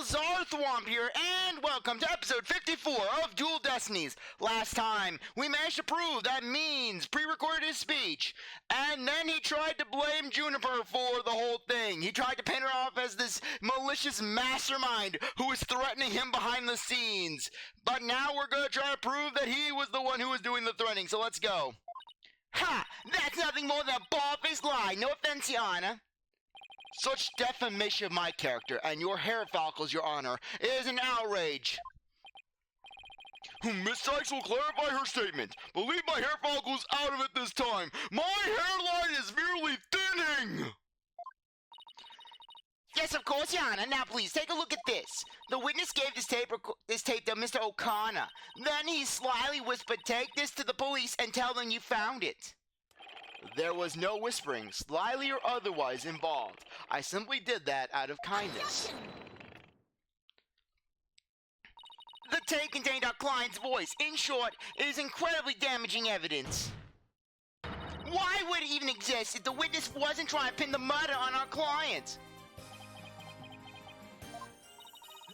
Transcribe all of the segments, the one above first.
all, CzarThwomp here, and welcome to episode 54 of Dual Destinies. Last time, we managed to prove that Means pre-recorded his speech, and then he tried to blame Juniper for the whole thing. He tried to paint her off as this malicious mastermind who was threatening him behind the scenes. But now we're going to try to prove that he was the one who was doing the threatening, so let's go. Ha! That's nothing more than a bald-faced lie, no offense, Your Honor. Such defamation of my character and your hair follicles, Your Honor, is an outrage. Miss Sykes will clarify her statement, but leave my hair follicles out of it this time. My hairline is merely thinning! Yes, of course, Your Honor. Now, please, take a look at this. The witness gave this tape to Mr. O'Connor. Then he slyly whispered, "Take this to the police and tell them you found it." There was no whispering, slyly or otherwise, involved. I simply did that out of kindness. The tape contained our client's voice. In short, it is incredibly damaging evidence. Why would it even exist if the witness wasn't trying to pin the murder on our client?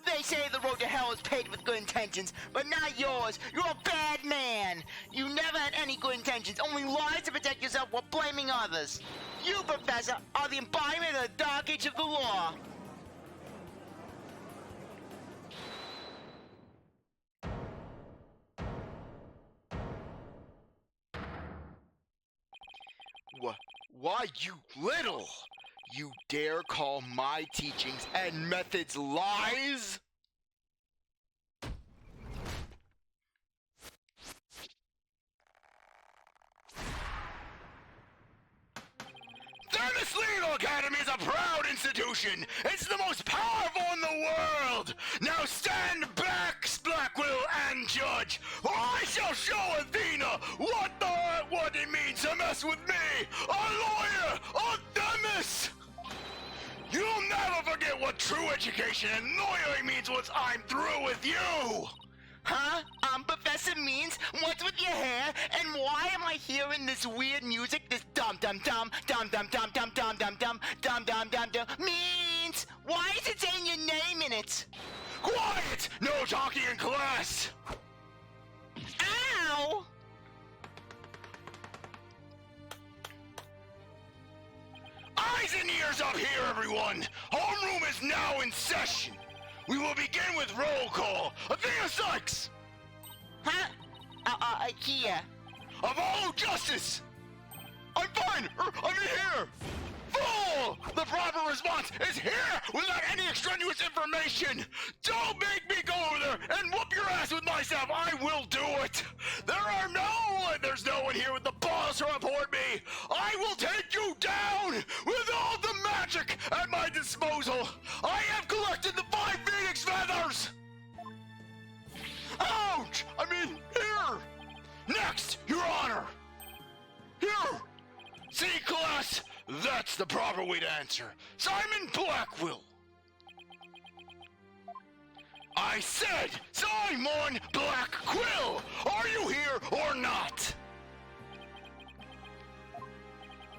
They say the road to hell is paved with good intentions, but not yours. You're a bad man. You never had any good intentions, only lies to protect yourself while blaming others. You, Professor, are the embodiment of the dark age of the law. Why, you little... You dare call my teachings and methods lies? Themis Legal Academy is a proud institution. It's the most powerful in the world. Now stand back, Blackwell and Judge, or I shall show Athena what it means to mess with me, a lawyer, a Themis. You'll never forget what true education and lawyering means once I'm through with you! Huh? Professor Means, what's with your hair? And why am I hearing this weird music? This dum-dum-dum, dum-dum-dum-dum, dum-dum-dum, dum-dum-dum-dum. Means! Why is it saying your name in it? Quiet! No talking in class! Ow! Eyes and ears up here, everyone! Homeroom is now in session! We will begin with roll call. Athena Sykes! Huh? Here. Of all justice! I'm fine! I'm in here! Fool! The proper response is here without any extraneous information! Don't make me go over there and whoop your ass with myself! I will do it! There's no one here with the balls to report me! I will take you down with all the magic at my disposal! I have collected the 5 phoenix feathers! Ouch! I mean, here! Next, Your Honor! Here! See, class? That's the proper way to answer. Simon Blackwell! I said Simon Blackquill! Are you here or not?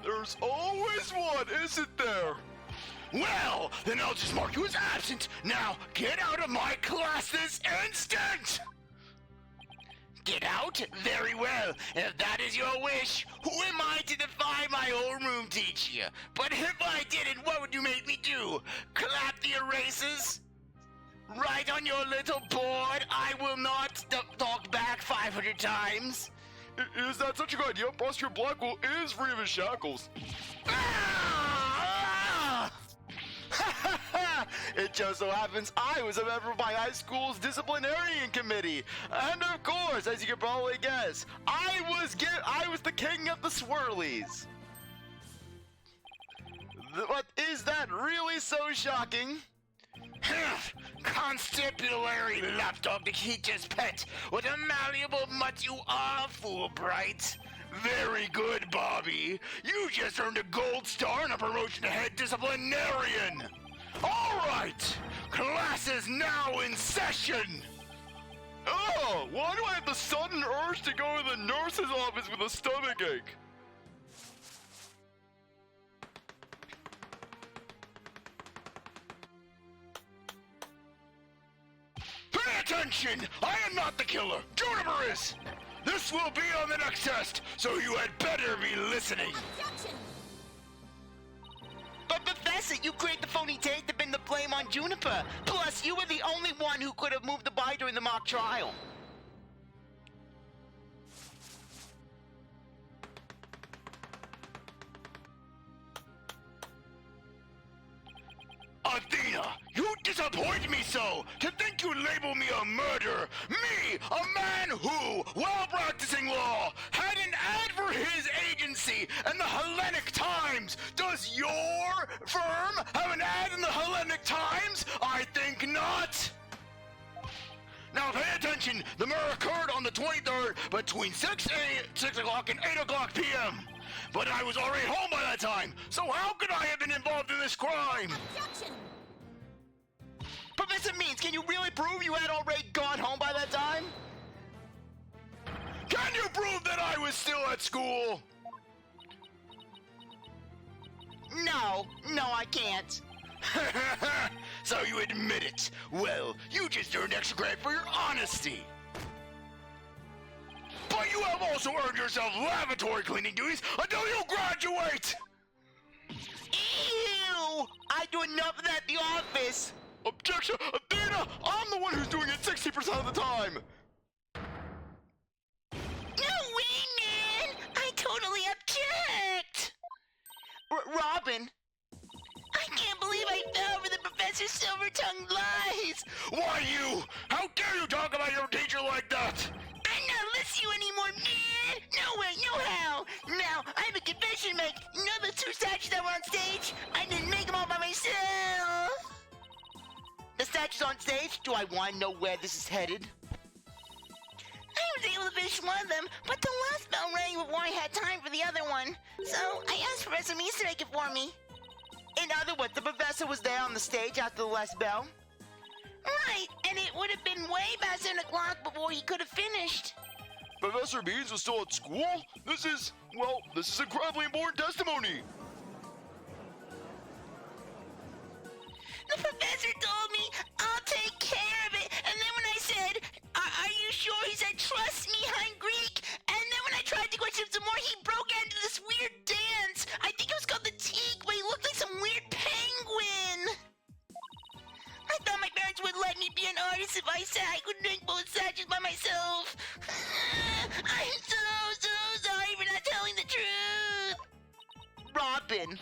There's always one, isn't there? Well, then I'll just mark you as absent. Now, get out of my class this instant! Get out? Very well. If that is your wish, who am I to defy my homeroom teacher? But if I didn't, what would you make me do? Clap the erasers? Write on your little board, I will not talk back 500 times. Is that such a good idea? Buster Blackwell is free of his shackles. It just so happens I was a member of my high school's disciplinarian committee. And of course, as you can probably guess, I was the king of the swirlies. But is that really so shocking? Constabulary lapdog the teacher's pet. What a malleable mutt you are, Fulbright. Very good, Bobby. You just earned a gold star and a promotion to head disciplinarian. All right, class is now in session. Oh, why do I have the sudden urge to go to the nurse's office with a stomachache? attention! I am not the killer. Juniper is! This will be on the next test, so you had better be listening. Objection! But Professor, you created the phony tape to pin the blame on Juniper. Plus, you were the only one who could have moved the body during the mock trial. Athena, you disappoint me so! To think you label me a murderer! Me, a man who, while practicing law, had an ad for his agency in the Hellenic Times! Does your firm have an ad in the Hellenic Times? I think not! Now pay attention, the murder occurred on the 23rd between 6 o'clock and 8 o'clock p.m. But I was already home by that time, so how could I have been involved in this crime? Objection! Professor Means, can you really prove you had already gone home by that time? Can you prove that I was still at school? No, I can't. So you admit it. Well, you just earned extra credit for your honesty. But you have also earned yourself lavatory cleaning duties until you graduate! Ew! I do enough of that at the office. Objection! Athena! I'm the one who's doing it 60% of the time! No way, man! I totally object! Robin, I can't believe I fell for the Professor's silver-tongued lies! Why you? How dare you talk about your teacher like that? I'm not listening to you anymore, man! No way, no how! Now, I have a confession to make. You know those two statues that were on stage? I didn't make them all by myself! The statues on stage? Do I want to know where this is headed? I was able to finish one of them, but the last bell rang before I had time for the other one. So, I asked Professor Meese to make it for me. In other words, the professor was there on the stage after the last bell? Right, and it would have been way past 7 o'clock before he could have finished. Professor Beans was still at school? This is incredibly important testimony! The professor told me, I'll take care of it, and then when I said, are you sure? He said, trust me, I'm Greek, and then when I tried to question him some more, he broke out into this weird dance. I think it was called the teak, but he looked like some weird penguin. I thought my parents would let me be an artist if I said I could make both statues by myself. I'm so sorry for not telling the truth. Robin.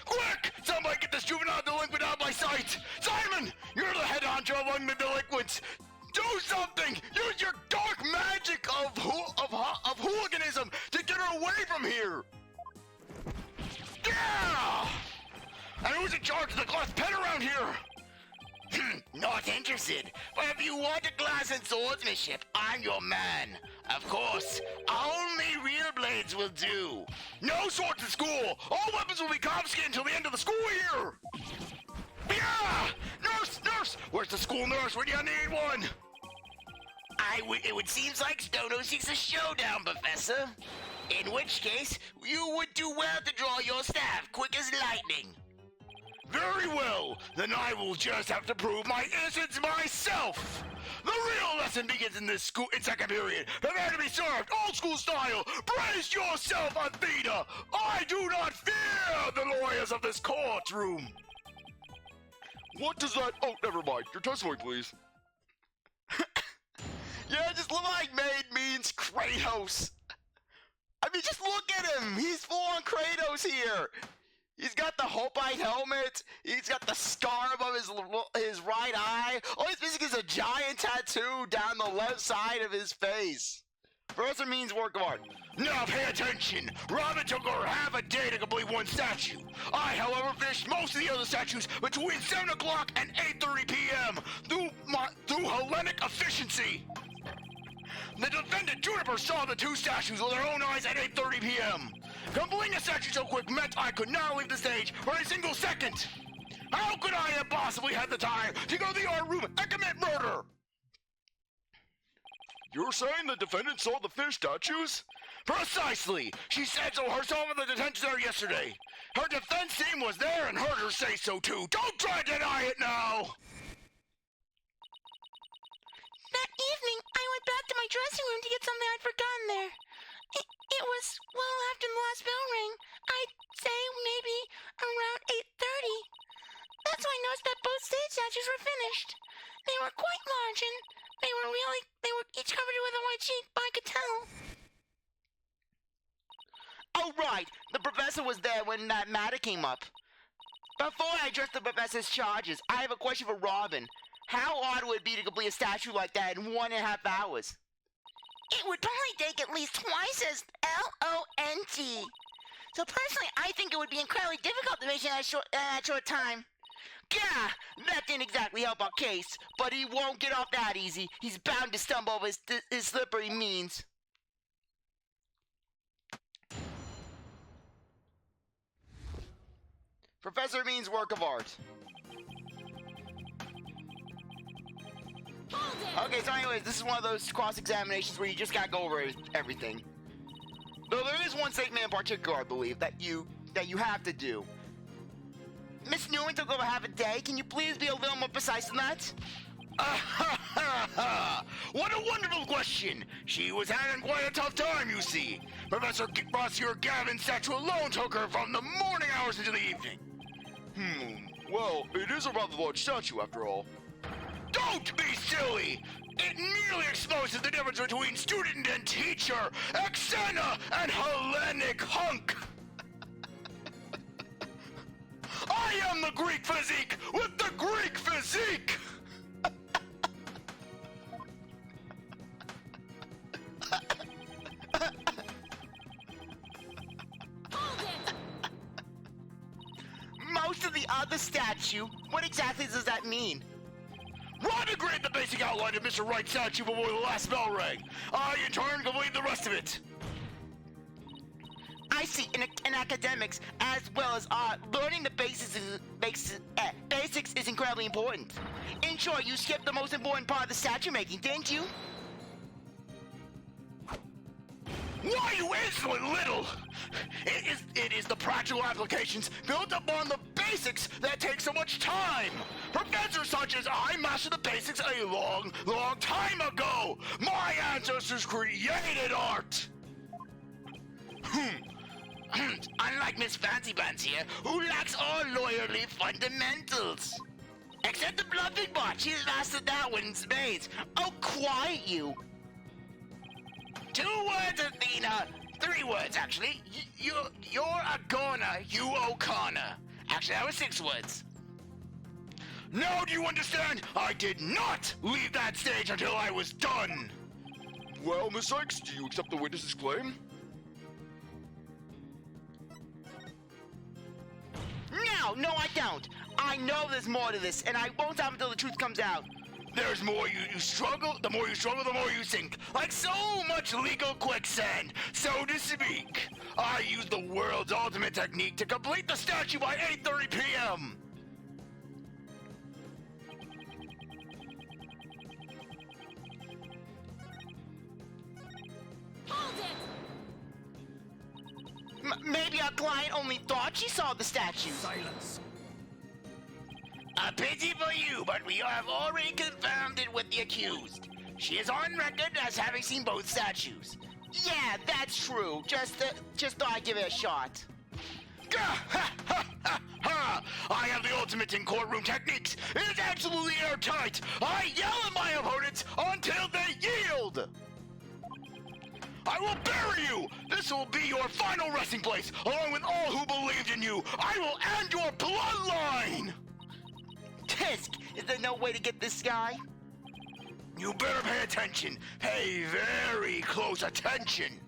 Quick! Somebody get this juvenile delinquent out of my sight! Simon! You're the head honcho among the delinquents! Do something! Use your dark magic of hooliganism to get her away from here! Yeah! And who's in charge of the glass pen around here? Not interested, but if you want a class in swordsmanship, I'm your man. Of course, only real blades will do. No swords in school! All weapons will be confiscated until the end of the school year! Yeah! Nurse! Where's the school nurse when you need one? It would seem like Stono seeks a showdown, Professor. In which case, you would do well to draw your staff quick as lightning. Very well, then I will just have to prove my innocence myself! The real lesson begins in second period. Prepare to be served, old school style! Brace yourself, Athena! I do not fear the lawyers of this courtroom! What does that— oh, never mind. Your testimony, please. Yeah, just look like Maid means Kratos! I mean, just look at him! He's full-on Kratos here! He's got the Hoplite helmet. He's got the scar above his right eye. All he's missing is a giant tattoo down the left side of his face. Professor Means work of art. Now pay attention. Robin took over half a day to complete one statue. I, however, finished most of the other statues between 7 o'clock and 8:30 p.m. through Hellenic efficiency. The defendant, Juniper, saw the two statues with her own eyes at 8:30 p.m. Completing a statue so quick meant I could not leave the stage for a single second. How could I have possibly had the time to go to the art room and commit murder? You're saying the defendant saw the fish statues? Precisely! She said so herself in the detention center yesterday. Her defense team was there and heard her say so too. Don't try to deny it now! back to my dressing room to get something I'd forgotten there. It was well after the last bell rang. I'd say maybe around 8:30. That's when I noticed that both stage statues were finished. They were quite large and they were each covered with a white sheet, but I could tell. Oh, right. The professor was there when that matter came up. Before I address the professor's charges, I have a question for Robin. How odd would it be to complete a statue like that in 1.5 hours? It would probably take at least twice as LONG. So personally, I think it would be incredibly difficult to finish in that short time. Gah! That didn't exactly help our case, but he won't get off that easy. He's bound to stumble over his slippery means. Professor means work of art. Okay, so anyways, this is one of those cross-examinations where you just gotta go over everything. Though there is one statement in particular, I believe, that you have to do. Miss Newman took over half a day. Can you please be a little more precise than that? What a wonderful question! She was having quite a tough time, you see. Professor Gavin's statue alone took her from the morning hours into the evening. Well, it is a rather large statue after all. Don't be silly! It nearly exposes the difference between student and teacher, Athena and Hellenic hunk! I am the Greek physique with the Greek physique! Most of the other statue? What exactly does that mean? Robin created the basic outline of Mr. Wright's statue before the last bell rang. I, in turn, completed the rest of it. I see. In academics, as well as art, learning the basics is incredibly important. In short, you skipped the most important part of the statue making, didn't you? Why, you insolent little! It is the practical applications built upon the basics that take so much time! Professors such as I mastered the basics a long, long time ago! My ancestors created art! Unlike Miss Fancy Pants here, who lacks all lawyerly fundamentals. Except the bluffing bot, she's mastered that one in spades. Oh, quiet you! 2 words, Athena. 3 words, actually. You're a goner, you O'Connor. Actually, that was 6 words. Now do you understand? I did not leave that stage until I was done. Well, Miss Sykes, do you accept the witness's claim? No, I don't. I know there's more to this, and I won't stop until the truth comes out. There's more. You struggle. The more you struggle, the more you sink. Like so much legal quicksand, so to speak. I used the world's ultimate technique to complete the statue by 8:30 p.m. Hold it! Maybe our client only thought she saw the statue. Silence. A pity for you, but we have already confirmed it with the accused. She is on record as having seen both statues. Yeah, that's true. Just thought I'd give it a shot. Ha, ha, ha, ha. I have the ultimate in courtroom techniques. It is absolutely airtight. I yell at my opponents until they yield. I will bury you! This will be your final resting place, along with all who believed in you! I will end your bloodline! Tisk, is there no way to get this guy? You better pay attention. Pay very close attention.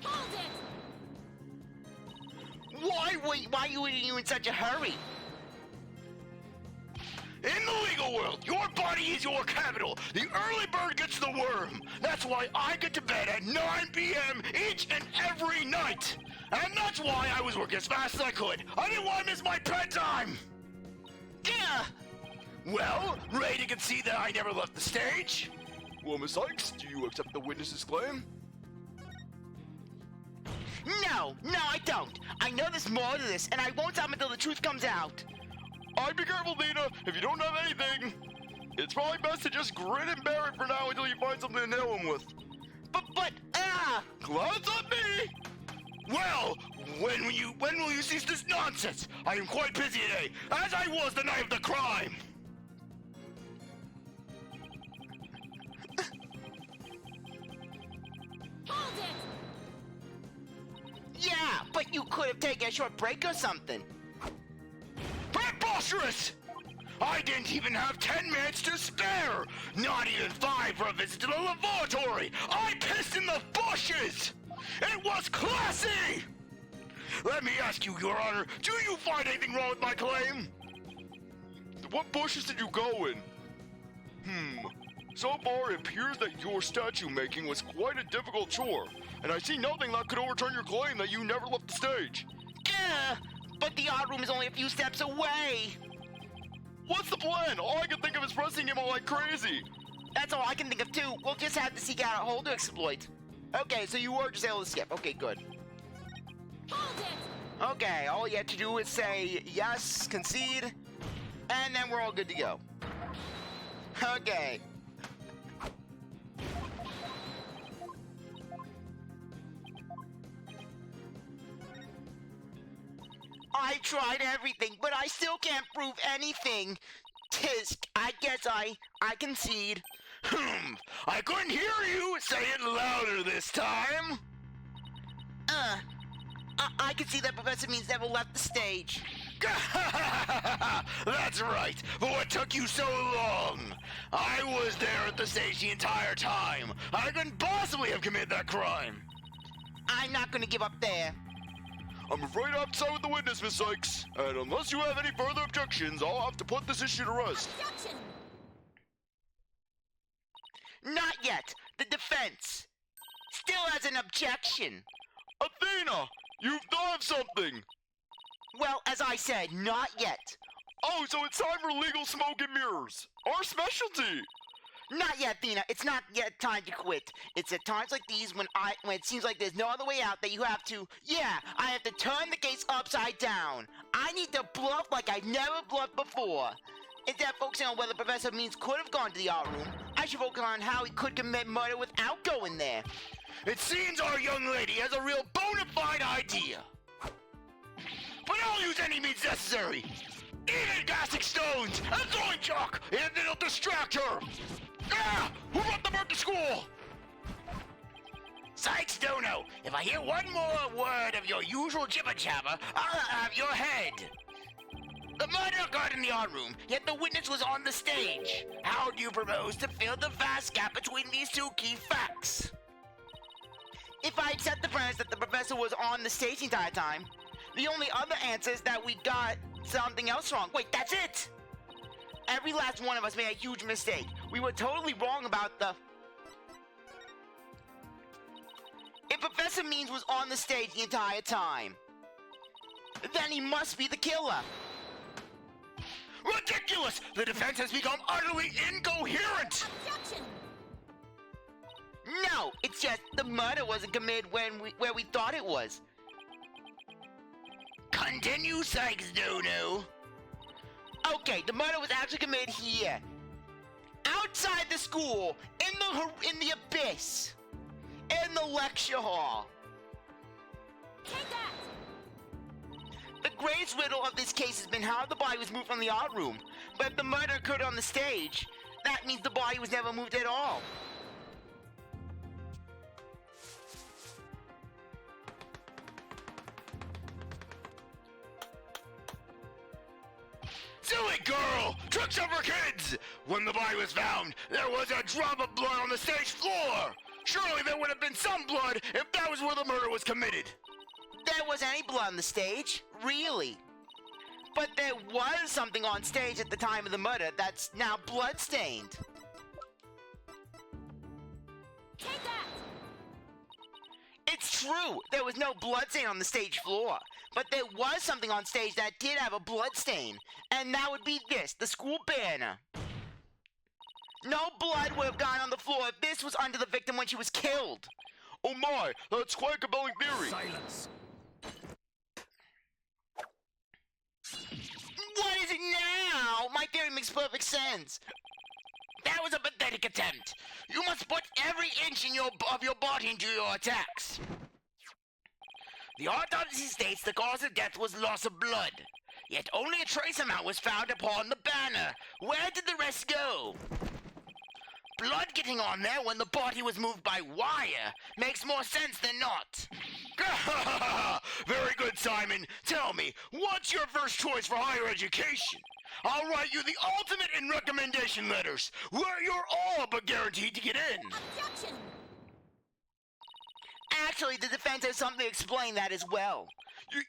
Hold it! Why are you in such a hurry? In the legal world, your body is your capital. The early bird gets the worm. That's why I get to bed at 9 p.m. each and every night. And that's why I was working as fast as I could. I didn't want to miss my bedtime. Yeah. Well, ready to concede that I never left the stage? Well, Miss Sykes, do you accept the witness's claim? No, I don't. I know there's more to this, and I won't stop until the truth comes out. Alright, be careful, Athena. If you don't have anything, it's probably best to just grin and bear it for now until you find something to nail him with. Glad on me! Well, when will you cease this nonsense? I am quite busy today, as I was the night of the crime. Hold it! Yeah, but you could have taken a short break or something. Preposterous! I didn't even have 10 minutes to spare! Not even 5 for a visit to the laboratory! I pissed in the bushes! It was classy! Let me ask you, Your Honor, do you find anything wrong with my claim? What bushes did you go in? So far, it appears that your statue making was quite a difficult chore, and I see nothing that could overturn your claim that you never left the stage. But the art room is only a few steps away. What's the plan? All I can think of is pressing him like crazy. That's all I can think of too. We'll just have to seek out a hole to exploit. Okay, so you were just able to skip. Okay, good. Hold it! Okay, all you have to do is say yes, concede, and then we're all good to go. Okay. I tried everything, but I still can't prove anything. Tisk, I guess I concede. I couldn't hear you. Say it louder this time. I can see that Professor Means never left the stage. That's right, but what took you so long? I was there at the stage the entire time. I couldn't possibly have committed that crime. I'm not gonna give up there. I'm afraid I have to side with the witness, Miss Sykes. And unless you have any further objections, I'll have to put this issue to rest. Objection! Not yet. The defense still has an objection. Athena, you've thought of something. Well, as I said, not yet. Oh, so it's time for legal smoke and mirrors. Our specialty. Not yet, Athena. It's not yet time to quit. It's at times like these when it seems like there's no other way out that you have to, I have to turn the case upside down. I need to bluff like I've never bluffed before. Instead of focusing on whether Professor Means could have gone to the art room, I should focus on how he could commit murder without going there. It seems our young lady has a real bona fide idea. But I'll use any means necessary. Even gassing stones and throwing chalk, and it'll distract her. Who brought the bird to school? Sykes don't know. If I hear one more word of your usual jibber-jabber, I'll have your head. The murder occurred in the art room, yet the witness was on the stage. How do you propose to fill the vast gap between these two key facts? If I accept the premise that the professor was on the stage the entire time, the only other answer is that we got something else wrong. Wait, that's it! Every last one of us made a huge mistake. We were totally wrong about the... If Professor Means was on the stage the entire time, then he must be the killer. Ridiculous! The defense has become utterly incoherent! Objection! No, it's just the murder wasn't committed where we thought it was. Continue, Sykes Dono. Okay, the murder was actually committed here. Outside the school, in the abyss, in the lecture hall. Take that! The greatest riddle of this case has been how the body was moved from the art room. But if the murder occurred on the stage, that means the body was never moved at all. Silly girl! Tricks of her kids! When the body was found, there was a drop of blood on the stage floor! Surely there would have been some blood if that was where the murder was committed! There wasn't any blood on the stage, really. But there was something on stage at the time of the murder that's now bloodstained. Take that! It's true, there was no bloodstain on the stage floor. But there was something on stage that did have a bloodstain. And that would be this, the school banner. No blood would have gone on the floor if this was under the victim when she was killed. Oh my, that's quite a compelling theory. Silence! What is it now? perfect sense. That was a pathetic attempt. You must put every inch of your body into your attacks. The autopsy states the cause of death was loss of blood. Yet only a trace amount was found upon the banner. Where did the rest go? Blood getting on there when the body was moved by wire makes more sense than not. Very good, Simon. Tell me, what's your first choice for higher education? I'll write you the ultimate in recommendation letters, where you're all but guaranteed to get in. Objection! Actually, the defense has something to explain that as well.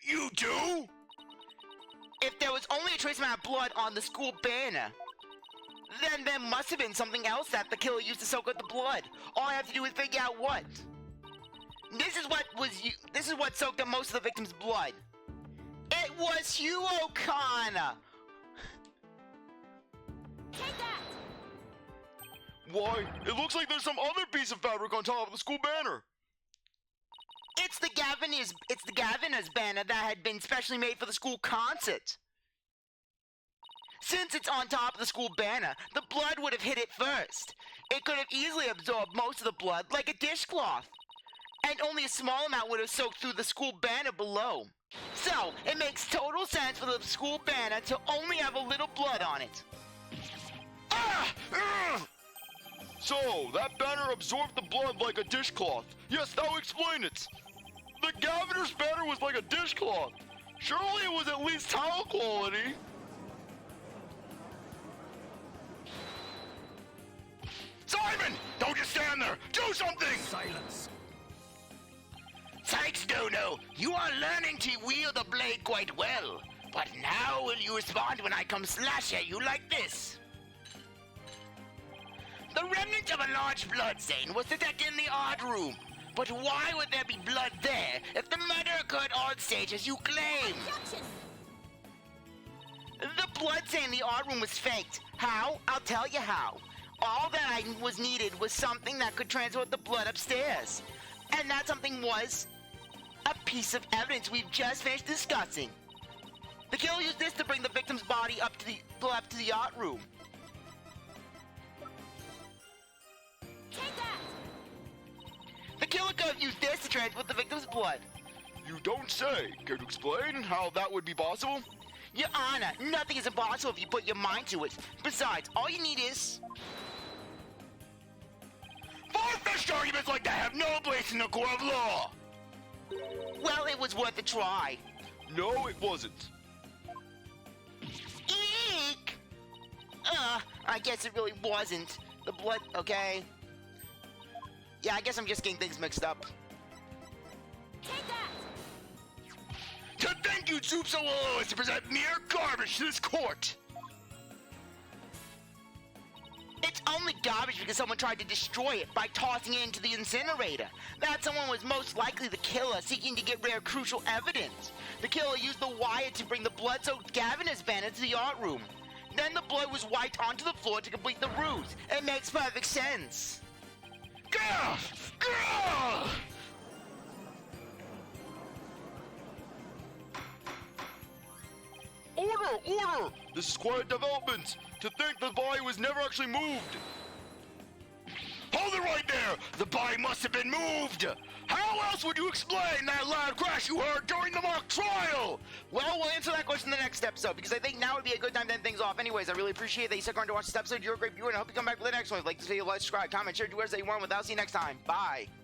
You do? If there was only a trace amount of blood on the school banner, then there must have been something else that the killer used to soak up the blood. All I have to do is figure out what. This is what soaked up most of the victim's blood. It was Hugh O'Connor. Take that! Why, it looks like there's some other piece of fabric on top of the school banner. It's the Governor's banner that had been specially made for the school concert. Since it's on top of the school banner, the blood would have hit it first. It could have easily absorbed most of the blood like a dishcloth. And only a small amount would have soaked through the school banner below. So, it makes total sense for the school banner to only have a little blood on it. So, that banner absorbed the blood like a dishcloth. Yes, that would explain it. The Governor's banner was like a dishcloth. Surely it was at least towel quality. Simon! Don't just stand there! Do something! Silence. Thanks, Dono. You are learning to wield the blade quite well. But now will you respond when I come slash at you like this? The remnant of a large blood stain was detected in the art room. But why would there be blood there if the murder occurred on stage as you claim? Objection! The blood stain in the art room was faked. How? I'll tell you how. All that was needed was something that could transport the blood upstairs. And that something was a piece of evidence we've just finished discussing. The killer used this to bring the victim's body up to the art room. Take that! The killer could have used this to transport the victim's blood. You don't say. Can you explain how that would be possible? Your Honor, nothing is impossible if you put your mind to it. Besides, all you need is... Far-fetched arguments like that have no place in the court of law! Well, it was worth a try. No, it wasn't. Eek! I guess it really wasn't. The blood, okay. Yeah, I guess I'm just getting things mixed up. Take that! To think you'd stoop so low as to present mere garbage to this court! It's only garbage because someone tried to destroy it by tossing it into the incinerator. That someone was most likely the killer seeking to get rid of crucial evidence. The killer used the wire to bring the blood-soaked Governor's banner to the art room. Then the blood was wiped onto the floor to complete the ruse. It makes perfect sense. Gah! Gah! Order! This is quite a development. To think the body was never actually moved. Hold it right there! The body must have been moved! How else would you explain that loud crash you heard during the mock trial? Well, we'll answer that question in the next episode, because I think now would be a good time to end things off. Anyways, I really appreciate that you stuck around to watch this episode. You're a great viewer, and I hope you come back for the next one. If you like this video, like, subscribe, comment, share, do whatever you want with. I'll see you next time. Bye.